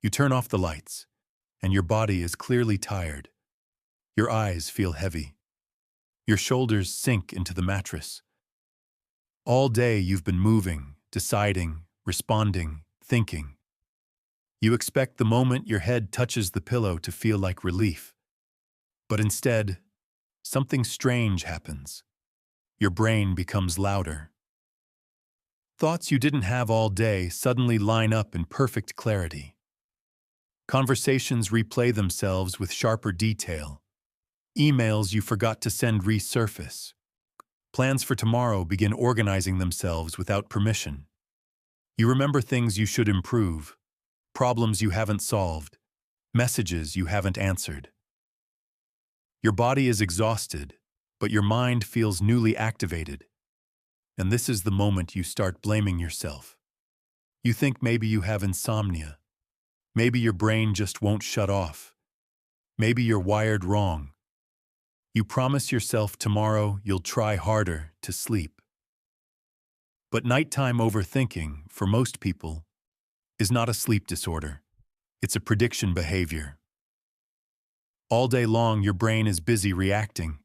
You turn off the lights, and your body is clearly tired. Your eyes feel heavy. Your shoulders sink into the mattress. All day you've been moving, deciding, responding, thinking. You expect the moment your head touches the pillow to feel like relief. But instead, something strange happens. Your brain becomes louder. Thoughts you didn't have all day suddenly line up in perfect clarity. Conversations replay themselves with sharper detail. Emails you forgot to send resurface. Plans for tomorrow begin organizing themselves without permission. You remember things you should improve, problems you haven't solved, messages you haven't answered. Your body is exhausted, but your mind feels newly activated. And this is the moment you start blaming yourself. You think maybe you have insomnia. Maybe your brain just won't shut off. Maybe you're wired wrong. You promise yourself tomorrow you'll try harder to sleep. But nighttime overthinking, for most people, is not a sleep disorder. It's a prediction behavior. All day long, your brain is busy reacting.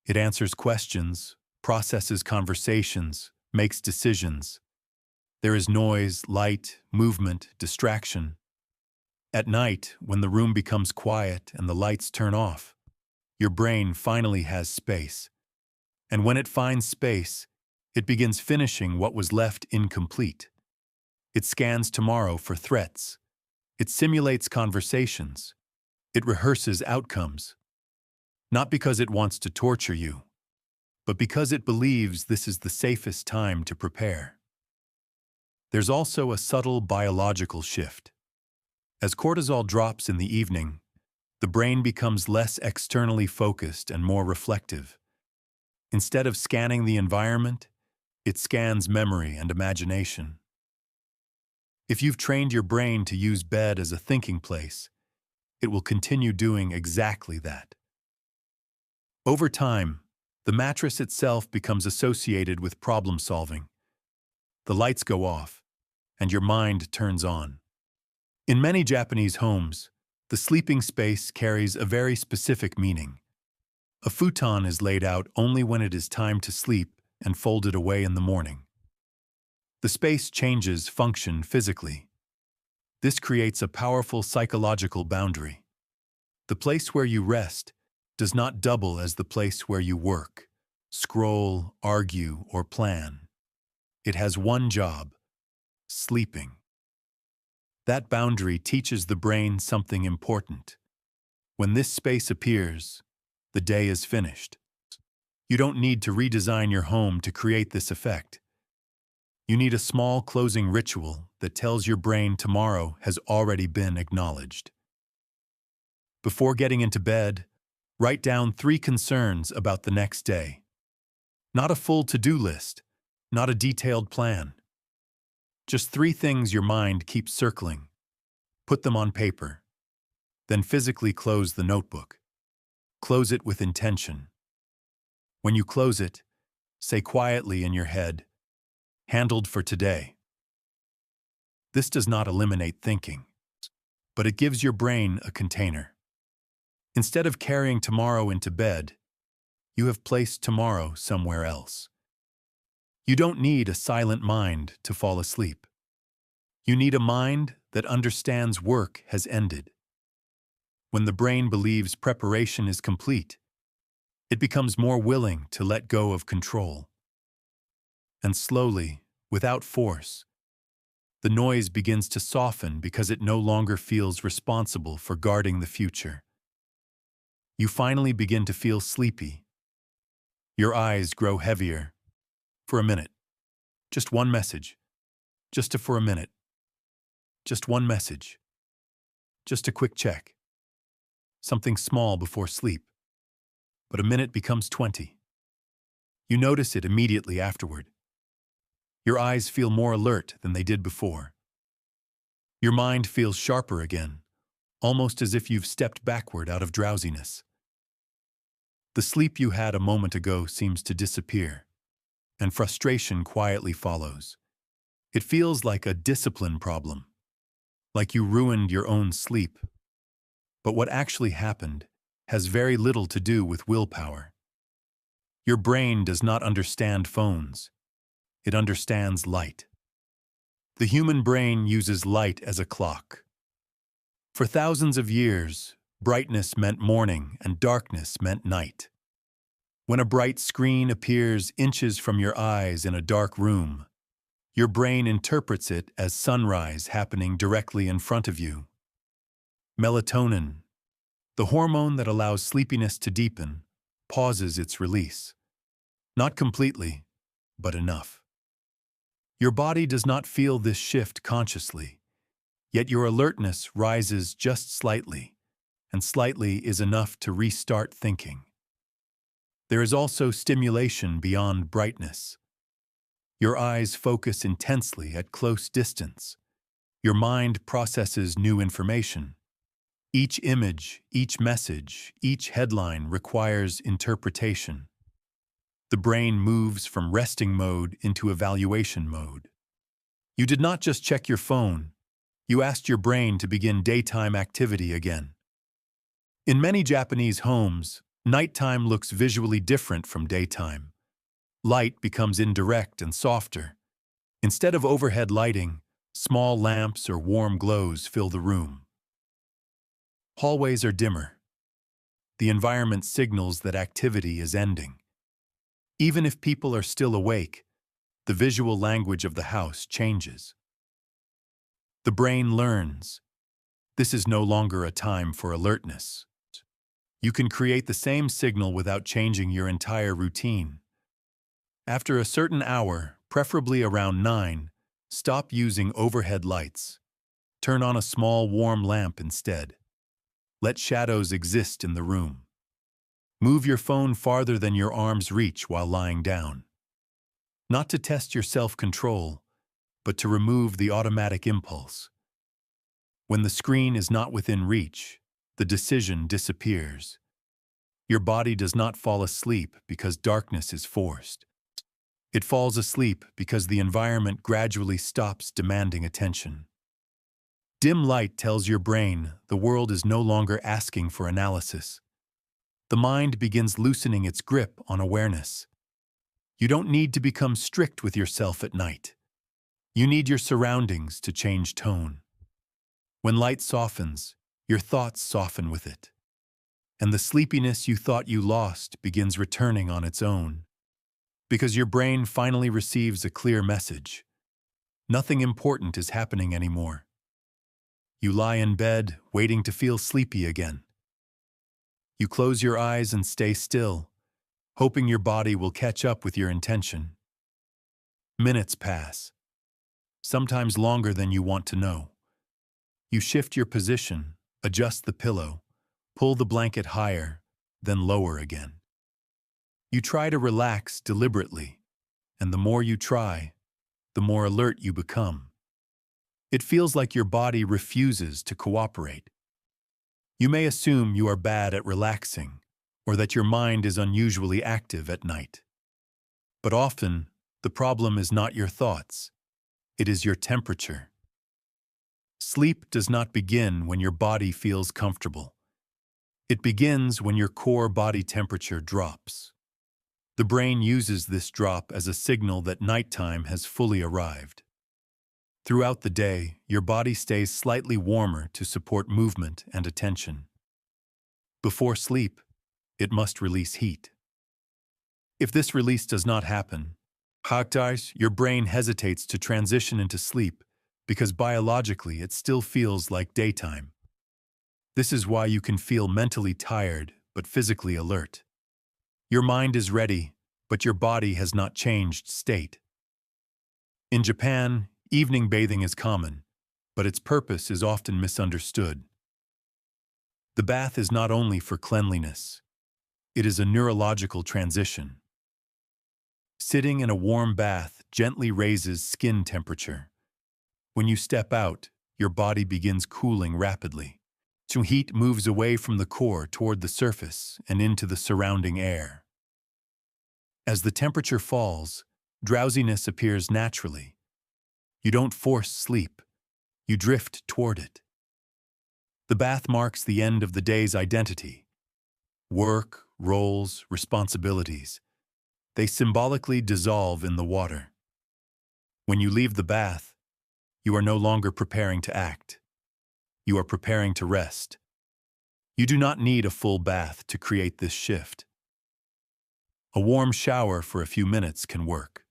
It answers questions, processes conversations, makes decisions. There is noise, light, movement, distraction. At night, when the room becomes quiet and the lights turn off, your brain finally has space. And when it finds space, it begins finishing what was left incomplete. It scans tomorrow for threats. It simulates conversations. It rehearses outcomes. Not because it wants to torture you, but because it believes this is the safest time to prepare. There's also a subtle biological shift. As cortisol drops in the evening, the brain becomes less externally focused and more reflective. Instead of scanning the environment, it scans memory and imagination. If you've trained your brain to use bed as a thinking place, it will continue doing exactly that. Over time, the mattress itself becomes associated with problem solving. The lights go off, and your mind turns on. In many Japanese homes, the sleeping space carries a very specific meaning. A futon is laid out only when it is time to sleep and folded away in the morning. The space changes function physically. This creates a powerful psychological boundary. The place where you rest does not double as the place where you work, scroll, argue, or plan. It has one job: sleeping. That boundary teaches the brain something important. When this space appears, the day is finished. You don't need to redesign your home to create this effect. You need a small closing ritual that tells your brain tomorrow has already been acknowledged. Before getting into bed, write down 3 concerns about the next day. Not a full to-do list, not a detailed plan. Just 3 things your mind keeps circling. Put them on paper. Then physically close the notebook. Close it with intention. When you close it, say quietly in your head, "Handled for today." This does not eliminate thinking, but it gives your brain a container. Instead of carrying tomorrow into bed, you have placed tomorrow somewhere else. You don't need a silent mind to fall asleep. You need a mind that understands work has ended. When the brain believes preparation is complete, it becomes more willing to let go of control. And slowly, without force, the noise begins to soften because it no longer feels responsible for guarding the future. You finally begin to feel sleepy. Your eyes grow heavier. For a minute. Just one message. For a minute. Just one message. Just a quick check. Something small before sleep. But a minute becomes 20. You notice it immediately afterward. Your eyes feel more alert than they did before. Your mind feels sharper again, almost as if you've stepped backward out of drowsiness. The sleep you had a moment ago seems to disappear, and frustration quietly follows. It feels like a discipline problem, like you ruined your own sleep. But what actually happened has very little to do with willpower. Your brain does not understand phones. It understands light. The human brain uses light as a clock. For thousands of years, brightness meant morning and darkness meant night. When a bright screen appears inches from your eyes in a dark room, your brain interprets it as sunrise happening directly in front of you. Melatonin, the hormone that allows sleepiness to deepen, pauses its release. Not completely, but enough. Your body does not feel this shift consciously, yet your alertness rises just slightly, and slightly is enough to restart thinking. There is also stimulation beyond brightness. Your eyes focus intensely at close distance. Your mind processes new information. Each image, each message, each headline requires interpretation. The brain moves from resting mode into evaluation mode. You did not just check your phone. You asked your brain to begin daytime activity again. In many Japanese homes, nighttime looks visually different from daytime. Light becomes indirect and softer. Instead of overhead lighting, small lamps or warm glows fill the room. Hallways are dimmer. The environment signals that activity is ending. Even if people are still awake, the visual language of the house changes. The brain learns. This is no longer a time for alertness. You can create the same signal without changing your entire routine. After a certain hour, preferably around 9, stop using overhead lights. Turn on a small warm lamp instead. Let shadows exist in the room. Move your phone farther than your arms reach while lying down. Not to test your self-control, but to remove the automatic impulse. When the screen is not within reach, the decision disappears. Your body does not fall asleep because darkness is forced. It falls asleep because the environment gradually stops demanding attention. Dim light tells your brain the world is no longer asking for analysis. The mind begins loosening its grip on awareness. You don't need to become strict with yourself at night. You need your surroundings to change tone. When light softens, your thoughts soften with it. And the sleepiness you thought you lost begins returning on its own. Because your brain finally receives a clear message. Nothing important is happening anymore. You lie in bed, waiting to feel sleepy again. You close your eyes and stay still, hoping your body will catch up with your intention. Minutes pass, sometimes longer than you want to know. You shift your position, adjust the pillow, pull the blanket higher, then lower again. You try to relax deliberately, and the more you try, the more alert you become. It feels like your body refuses to cooperate. You may assume you are bad at relaxing, or that your mind is unusually active at night. But often, the problem is not your thoughts. It is your temperature. Sleep does not begin when your body feels comfortable. It begins when your core body temperature drops. The brain uses this drop as a signal that nighttime has fully arrived. Throughout the day, your body stays slightly warmer to support movement and attention. Before sleep, it must release heat. If this release does not happen, your brain hesitates to transition into sleep because biologically it still feels like daytime. This is why you can feel mentally tired but physically alert. Your mind is ready, but your body has not changed state. In Japan, evening bathing is common, but its purpose is often misunderstood. The bath is not only for cleanliness. It is a neurological transition. Sitting in a warm bath gently raises skin temperature. When you step out, your body begins cooling rapidly. So heat moves away from the core toward the surface and into the surrounding air. As the temperature falls, drowsiness appears naturally. You don't force sleep. You drift toward it. The bath marks the end of the day's identity. Work, roles, responsibilities. They symbolically dissolve in the water. When you leave the bath, you are no longer preparing to act. You are preparing to rest. You do not need a full bath to create this shift. A warm shower for a few minutes can work.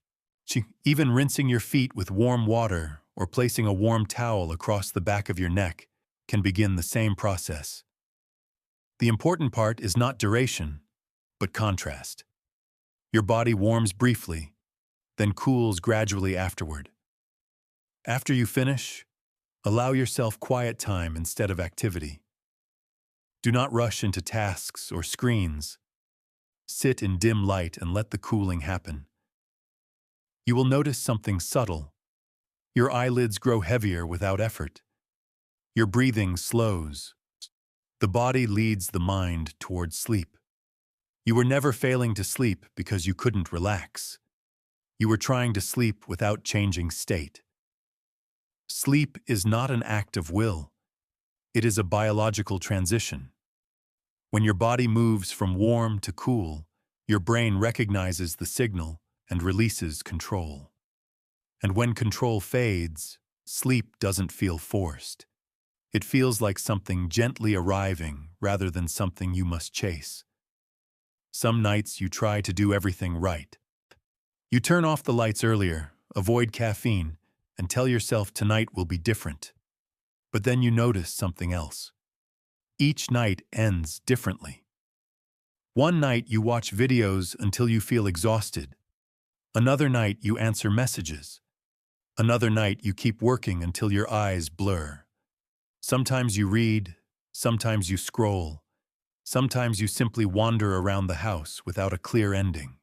Even rinsing your feet with warm water or placing a warm towel across the back of your neck can begin the same process. The important part is not duration, but contrast. Your body warms briefly, then cools gradually afterward. After you finish, allow yourself quiet time instead of activity. Do not rush into tasks or screens. Sit in dim light and let the cooling happen. You will notice something subtle. Your eyelids grow heavier without effort. Your breathing slows. The body leads the mind towards sleep. You were never failing to sleep because you couldn't relax. You were trying to sleep without changing state. Sleep is not an act of will. It is a biological transition. When your body moves from warm to cool, your brain recognizes the signal and releases control. And when control fades, sleep doesn't feel forced. It feels like something gently arriving rather than something you must chase. Some nights you try to do everything right. You turn off the lights earlier, avoid caffeine, and tell yourself tonight will be different. But then you notice something else. Each night ends differently. One night you watch videos until you feel exhausted. Another night you answer messages. Another night you keep working until your eyes blur. Sometimes you read, sometimes you scroll. Sometimes you simply wander around the house without a clear ending.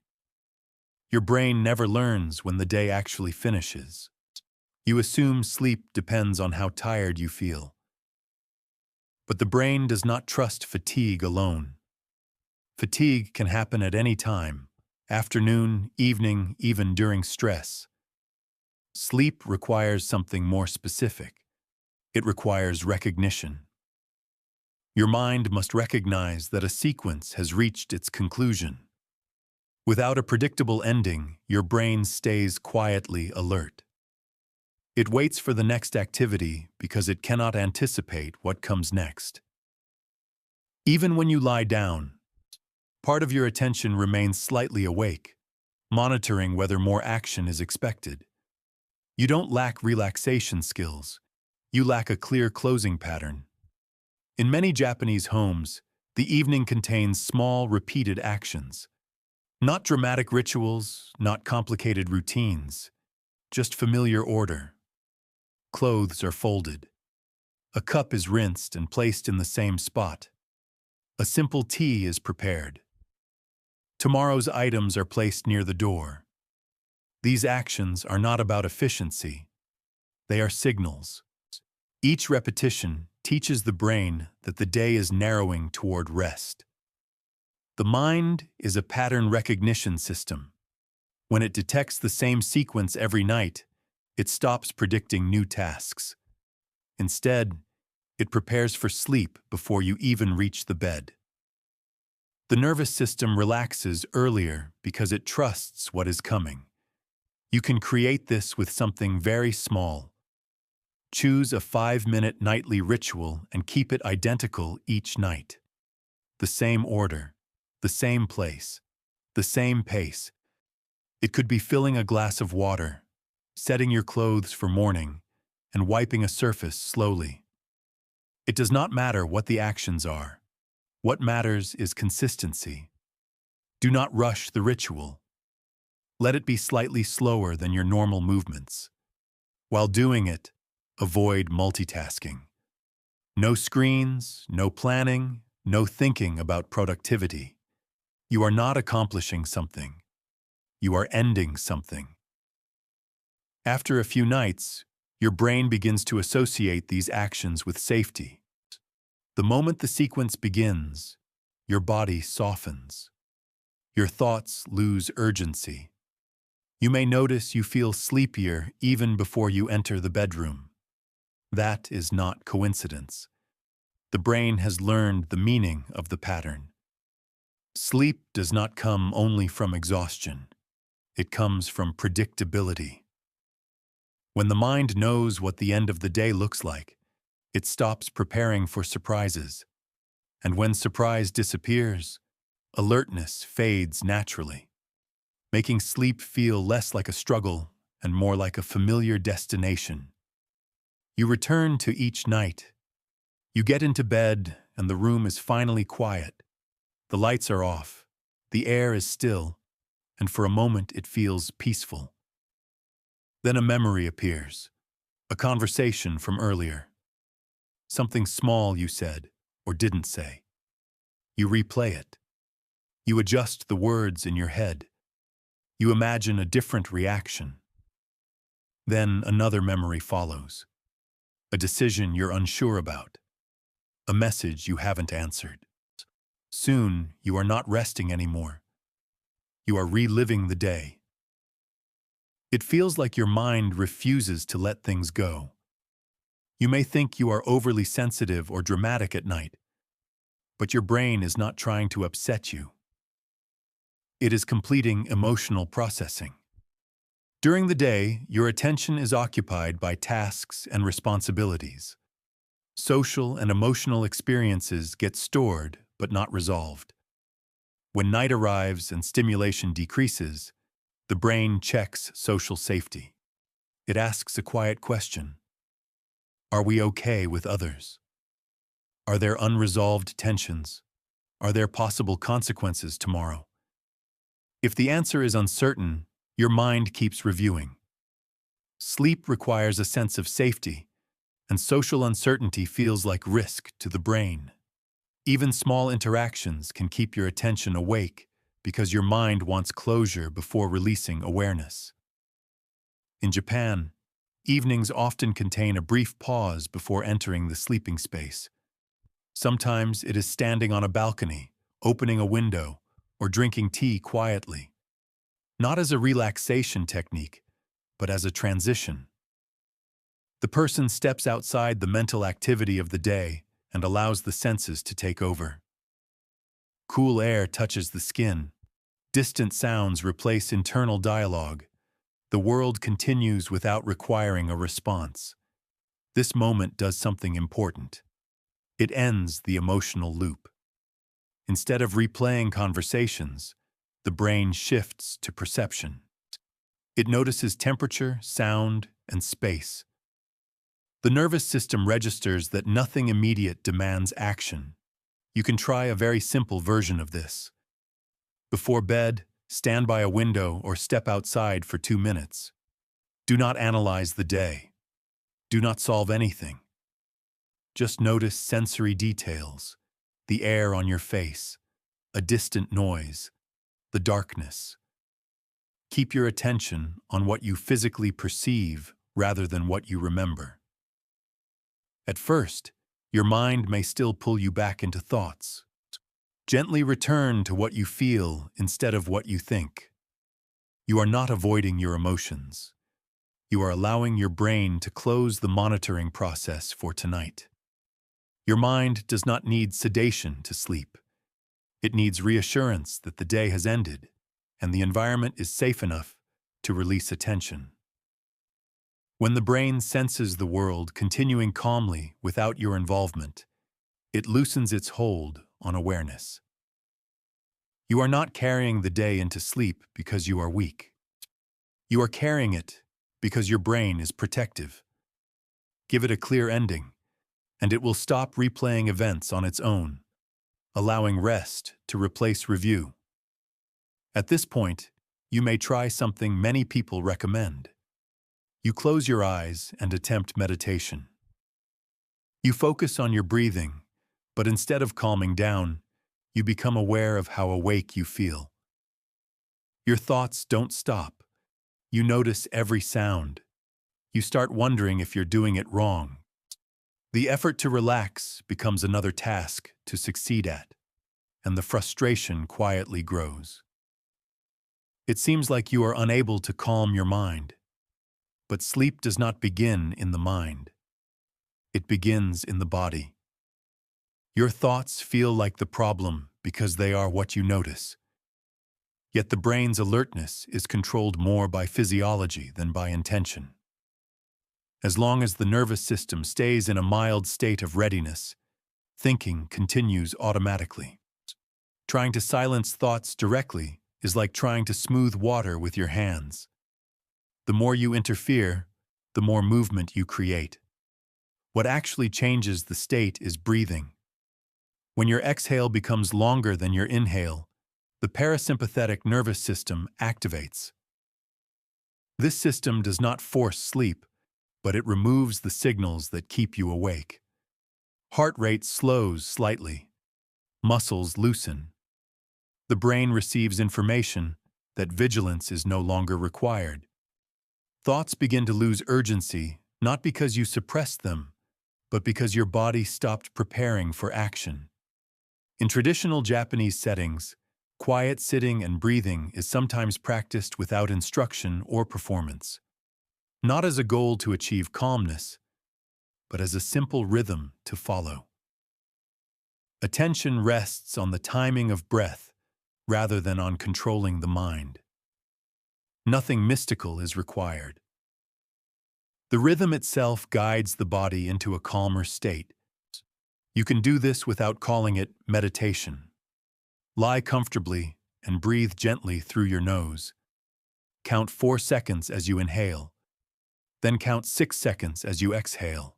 Your brain never learns when the day actually finishes. You assume sleep depends on how tired you feel. But the brain does not trust fatigue alone. Fatigue can happen at any time, afternoon, evening, even during stress. Sleep requires something more specific. It requires recognition. Your mind must recognize that a sequence has reached its conclusion. Without a predictable ending, your brain stays quietly alert. It waits for the next activity because it cannot anticipate what comes next. Even when you lie down, part of your attention remains slightly awake, monitoring whether more action is expected. You don't lack relaxation skills. You lack a clear closing pattern. In many Japanese homes, the evening contains small, repeated actions. Not dramatic rituals, not complicated routines, just familiar order. Clothes are folded. A cup is rinsed and placed in the same spot. A simple tea is prepared. Tomorrow's items are placed near the door. These actions are not about efficiency. They are signals. Each repetition teaches the brain that the day is narrowing toward rest. The mind is a pattern recognition system. When it detects the same sequence every night, it stops predicting new tasks. Instead, it prepares for sleep before you even reach the bed. The nervous system relaxes earlier because it trusts what is coming. You can create this with something very small. Choose a 5-minute nightly ritual and keep it identical each night. The same order, the same place, the same pace. It could be filling a glass of water, setting your clothes for morning, and wiping a surface slowly. It does not matter what the actions are. What matters is consistency. Do not rush the ritual. Let it be slightly slower than your normal movements. While doing it, avoid multitasking. No screens, no planning, no thinking about productivity. You are not accomplishing something. You are ending something. After a few nights, your brain begins to associate these actions with safety. The moment the sequence begins, your body softens. Your thoughts lose urgency. You may notice you feel sleepier even before you enter the bedroom. That is not coincidence. The brain has learned the meaning of the pattern. Sleep does not come only from exhaustion. It comes from predictability. When the mind knows what the end of the day looks like, it stops preparing for surprises. And when surprise disappears, alertness fades naturally, making sleep feel less like a struggle and more like a familiar destination. You return to each night. You get into bed, and the room is finally quiet. The lights are off, the air is still, and for a moment it feels peaceful. Then a memory appears, a conversation from earlier. Something small you said or didn't say. You replay it. You adjust the words in your head. You imagine a different reaction. Then another memory follows. A decision you're unsure about. A message you haven't answered. Soon, you are not resting anymore. You are reliving the day. It feels like your mind refuses to let things go. You may think you are overly sensitive or dramatic at night, but your brain is not trying to upset you. It is completing emotional processing. During the day, your attention is occupied by tasks and responsibilities. Social and emotional experiences get stored but not resolved. When night arrives and stimulation decreases, the brain checks social safety. It asks a quiet question. Are we okay with others? Are there unresolved tensions? Are there possible consequences tomorrow? If the answer is uncertain, your mind keeps reviewing. Sleep requires a sense of safety, and social uncertainty feels like risk to the brain. Even small interactions can keep your attention awake because your mind wants closure before releasing awareness. In Japan, evenings often contain a brief pause before entering the sleeping space. Sometimes it is standing on a balcony, opening a window, or drinking tea quietly. Not as a relaxation technique, but as a transition. The person steps outside the mental activity of the day and allows the senses to take over. Cool air touches the skin. Distant sounds replace internal dialogue. The world continues without requiring a response. This moment does something important. It ends the emotional loop. Instead of replaying conversations, the brain shifts to perception. It notices temperature, sound, and space. The nervous system registers that nothing immediate demands action. You can try a very simple version of this. Before bed, stand by a window or step outside for 2 minutes. Do not analyze the day. Do not solve anything. Just notice sensory details, the air on your face, a distant noise, the darkness. Keep your attention on what you physically perceive rather than what you remember. At first, your mind may still pull you back into thoughts. Gently return to what you feel instead of what you think. You are not avoiding your emotions. You are allowing your brain to close the monitoring process for tonight. Your mind does not need sedation to sleep. It needs reassurance that the day has ended and the environment is safe enough to release attention. When the brain senses the world continuing calmly without your involvement, it loosens its hold on awareness. You are not carrying the day into sleep because you are weak. You are carrying it because your brain is protective. Give it a clear ending, and it will stop replaying events on its own, allowing rest to replace review. At this point, you may try something many people recommend. You close your eyes and attempt meditation. You focus on your breathing, but instead of calming down, you become aware of how awake you feel. Your thoughts don't stop. You notice every sound. You start wondering if you're doing it wrong. The effort to relax becomes another task to succeed at, and the frustration quietly grows. It seems like you are unable to calm your mind. But sleep does not begin in the mind. It begins in the body. Your thoughts feel like the problem because they are what you notice. Yet the brain's alertness is controlled more by physiology than by intention. As long as the nervous system stays in a mild state of readiness, thinking continues automatically. Trying to silence thoughts directly is like trying to smooth water with your hands. The more you interfere, the more movement you create. What actually changes the state is breathing. When your exhale becomes longer than your inhale, the parasympathetic nervous system activates. This system does not force sleep, but it removes the signals that keep you awake. Heart rate slows slightly. Muscles loosen. The brain receives information that vigilance is no longer required. Thoughts begin to lose urgency, not because you suppressed them, but because your body stopped preparing for action. In traditional Japanese settings, quiet sitting and breathing is sometimes practiced without instruction or performance, not as a goal to achieve calmness, but as a simple rhythm to follow. Attention rests on the timing of breath rather than on controlling the mind. Nothing mystical is required. The rhythm itself guides the body into a calmer state. You can do this without calling it meditation. Lie comfortably and breathe gently through your nose. Count 4 seconds as you inhale, then count 6 seconds as you exhale.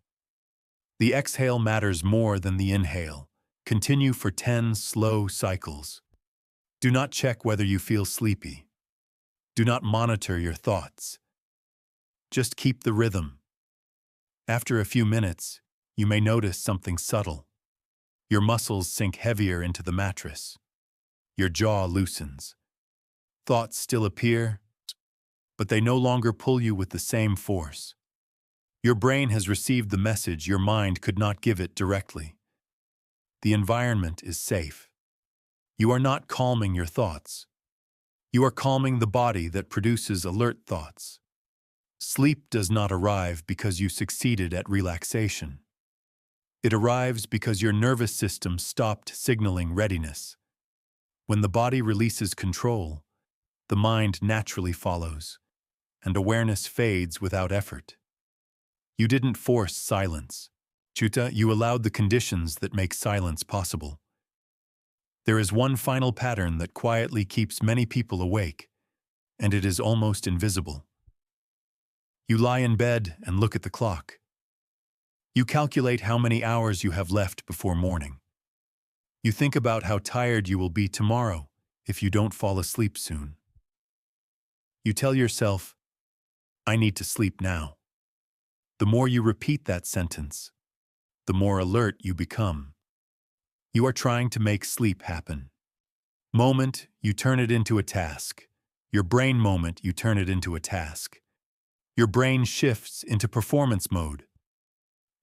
The exhale matters more than the inhale. Continue for 10 slow cycles. Do not check whether you feel sleepy. Do not monitor your thoughts. Just keep the rhythm. After a few minutes, you may notice something subtle. Your muscles sink heavier into the mattress. Your jaw loosens. Thoughts still appear, but they no longer pull you with the same force. Your brain has received the message your mind could not give it directly. The environment is safe. You are not calming your thoughts. You are calming the body that produces alert thoughts. Sleep does not arrive because you succeeded at relaxation. It arrives because your nervous system stopped signaling readiness. When the body releases control, the mind naturally follows, and awareness fades without effort. You didn't force silence. Chuta, you allowed the conditions that make silence possible. There is one final pattern that quietly keeps many people awake, and it is almost invisible. You lie in bed and look at the clock. You calculate how many hours you have left before morning. You think about how tired you will be tomorrow if you don't fall asleep soon. You tell yourself, I need to sleep now. The more you repeat that sentence, the more alert you become. You are trying to make sleep happen. Moment, you turn it into a task. Your brain moment, you turn it into a task. Your brain shifts into performance mode.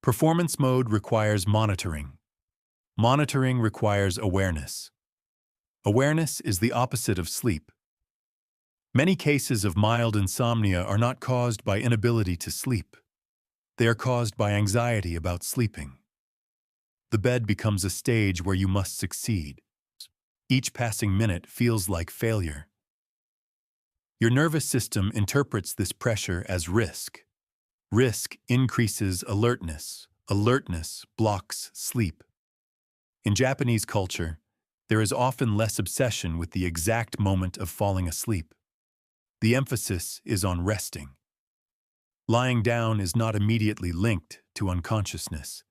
Performance mode requires monitoring. Monitoring requires awareness. Awareness is the opposite of sleep. Many cases of mild insomnia are not caused by inability to sleep. They are caused by anxiety about sleeping. The bed becomes a stage where you must succeed. Each passing minute feels like failure. Your nervous system interprets this pressure as risk. Risk increases alertness. Alertness blocks sleep. In Japanese culture, there is often less obsession with the exact moment of falling asleep. The emphasis is on resting. Lying down is not immediately linked to unconsciousness.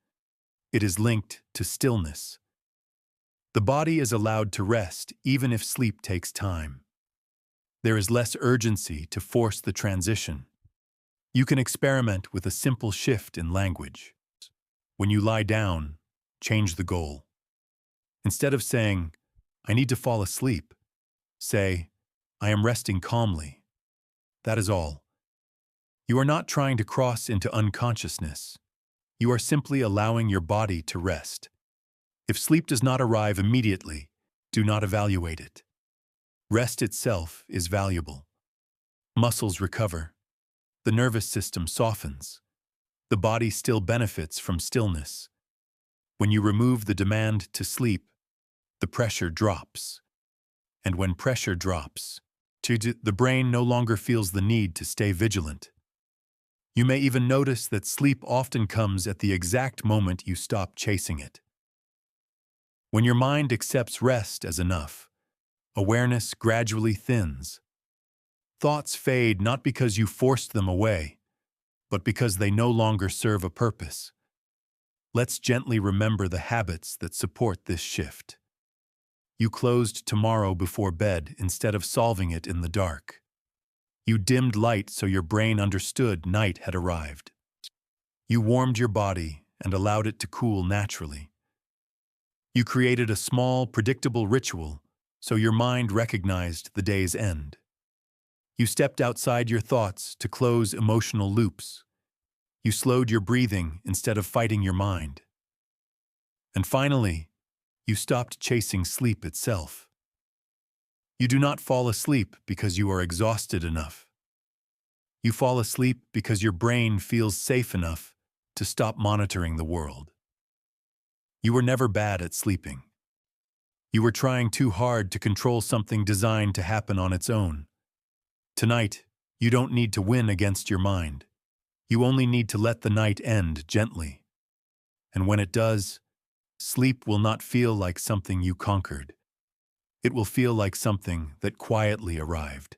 It is linked to stillness. The body is allowed to rest even if sleep takes time. There is less urgency to force the transition. You can experiment with a simple shift in language. When you lie down, change the goal. Instead of saying, I need to fall asleep, say, I am resting calmly. That is all. You are not trying to cross into unconsciousness. You are simply allowing your body to rest. If sleep does not arrive immediately, do not evaluate it. Rest itself is valuable. Muscles recover. The nervous system softens. the body still benefits from stillness. When you remove the demand to sleep, the pressure drops. And when pressure drops, the brain no longer feels the need to stay vigilant. You may even notice that sleep often comes at the exact moment you stop chasing it. When your mind accepts rest as enough, awareness gradually thins. Thoughts fade not because you forced them away, but because they no longer serve a purpose. Let's gently remember the habits that support this shift. You closed tomorrow before bed instead of solving it in the dark. You dimmed light so your brain understood night had arrived. You warmed your body and allowed it to cool naturally. You created a small, predictable ritual so your mind recognized the day's end. You stepped outside your thoughts to close emotional loops. You slowed your breathing instead of fighting your mind. And finally, you stopped chasing sleep itself. You do not fall asleep because you are exhausted enough. You fall asleep because your brain feels safe enough to stop monitoring the world. You were never bad at sleeping. You were trying too hard to control something designed to happen on its own. Tonight, you don't need to win against your mind. You only need to let the night end gently. And when it does, sleep will not feel like something you conquered. It will feel like something that quietly arrived.